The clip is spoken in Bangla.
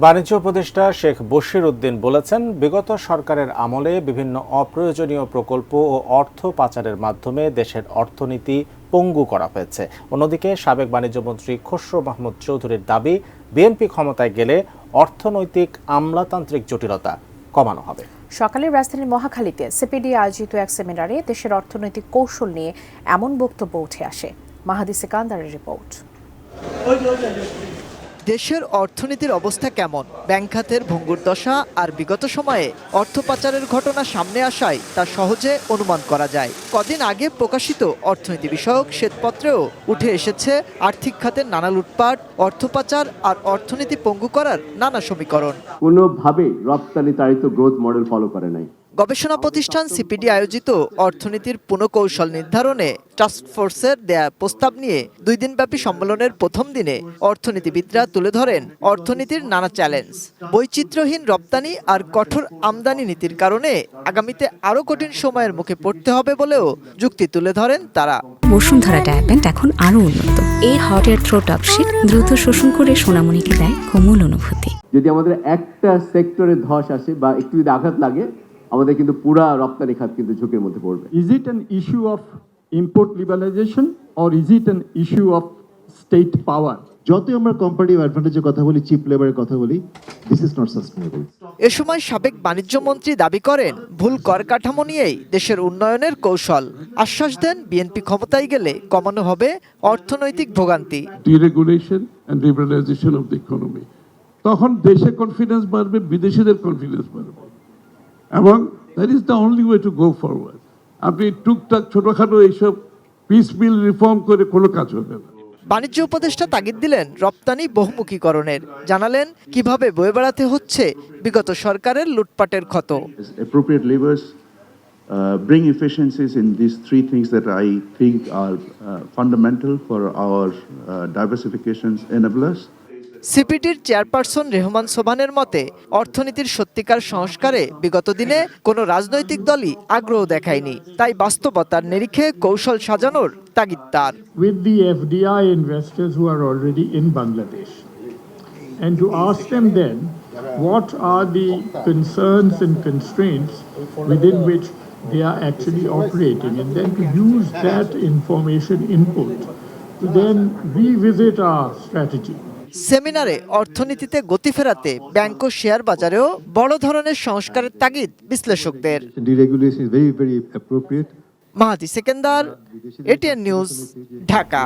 বাণিজ্য উপদেষ্টা শেখ বশির উদ্দিন বলেছেন, বিগত সরকারের আমলে বিভিন্ন অপ্রয়োজনীয় প্রকল্প ও অর্থ পাচারের মাধ্যমে দেশের অর্থনীতি পঙ্গু করা হয়েছে। অন্যদিকে সাবেক বাণিজ্যমন্ত্রী খসরু মাহমুদ চৌধুরীর দাবি, বিএনপি ক্ষমতায় গেলে অর্থনৈতিক আমলাতান্ত্রিক জটিলতা কমানো হবে। সকালে রাজধানীর মহাখালীতে সিপিডি আয়োজিত এক সেমিনারে দেশের অর্থনৈতিক কৌশল নিয়ে এমন বক্তব্য উঠে আসে। মাহাদি সিকান্দারের রিপোর্ট। দেশের অর্থনীতির অবস্থা কেমন, ব্যাংক খাতের ভঙ্গুর দশা আর বিগত সময়ে অর্থ পাচারের ঘটনা সামনে আসায় তা সহজে অনুমান করা যায়। কদিন আগে প্রকাশিত অর্থনীতি বিষয়ক শ্বেতপত্রেও উঠে এসেছে আর্থিক খাতের নানা লুটপাট, অর্থ পাচার আর অর্থনীতি পঙ্গু করার নানা সমীকরণ। কোনোভাবেই রপ্তানি তাড়িত গ্রোথ মডেল ফলো করে নাই। গবেষণা প্রতিষ্ঠান সিপিডি আয়োজিত অর্থনীতির পুনঃকৌশল নির্ধারণে টাস্কফোর্সের দেয়া প্রস্তাব নিয়ে 2 দিনব্যাপী সম্মেলনের প্রথম দিনে অর্থনীতিবিদরা তুলে ধরেন অর্থনীতির নানা চ্যালেঞ্জ। বৈচিত্র্যহীন রপ্তানি আর কঠোর আমদানি নীতির কারণে আগামীতে আরও কঠিন সময়ের মুখে পড়তে হবে বলেও যুক্তি তুলে ধরেন তারা। বসুন্ধরা ডায়াপেন্ট এখন আরো উন্নত। এই hot air through top sheet দ্রুত শোষণ করে সোনামণিকে দেয় কোমল অনুভূতি। যদি আমাদের একটা সেক্টরে ধস আসে বা একটু যদি আঘাত লাগে, আমাদের কিন্তু পুরা রপ্তানি খাত কিন্তু ঝুঁকির মধ্যে পড়বে। Is it an issue of import liberalization or is it an issue of state power? যতই আমরা কম্পারেটিভ অ্যাডভান্টেজের কথা বলি, চিপ লেবারের কথা বলি, দিস ইজ নট সাস্টেনেবল। এ সময় সাবেক বাণিজ্যমন্ত্রী দাবি করেন, ভুল কর কাঠামো নিয়েই দেশের উন্নয়নের কৌশল। আশ্বাস দেন, বিএনপি ক্ষমতায় গেলে কমানো হবে অর্থনৈতিক ভোগান্তি। Deregulation and liberalisation of the economy, তখন দেশে কনফিডেন্স বাড়বে, বিদেশিদের কনফিডেন্স বাড়বে, এবং that is the only way to go forward. আপনি টুকটাক ছোটখাটো এইসব পিস মিল রিফর্ম করে কোনো কাজ হবে না। বাণিজ্য উপদেষ্টা তাগিদ দিলেন রপ্তানি বহুমুখীকরণের, জানালেন কিভাবে বয়ে বেড়াতে হচ্ছে বিগত সরকারের লুটপাটের ক্ষত। Appropriate levers bring efficiencies in these 3 things that I think are fundamental for our diversifications enablers. সিপিডির চেয়ারপারসন রেহমান সোবহানের মতে, অর্থনীতির সত্যিকার সংস্কারে বিগত দিনে কোনো রাজনৈতিক দলই আগ্রহ দেখায়নি, তাই বাস্তবতার নিরিখে কৌশল সাজানোর তাগিদ তার। With the FDI investors who are already in Bangladesh, and to ask them then what are the concerns and constraints within which they are actually operating, and then to use that information input to then revisit our strategy. সেমিনারে অর্থনীতিতে গতি ফেরাতে ব্যাংক ও শেয়ার বাজারেও বড় ধরনের সংস্কারের তাগিদ বিশ্লেষকদের। Deregulation is very very appropriate. Mahadi Sikandar, ATN news, Dhaka.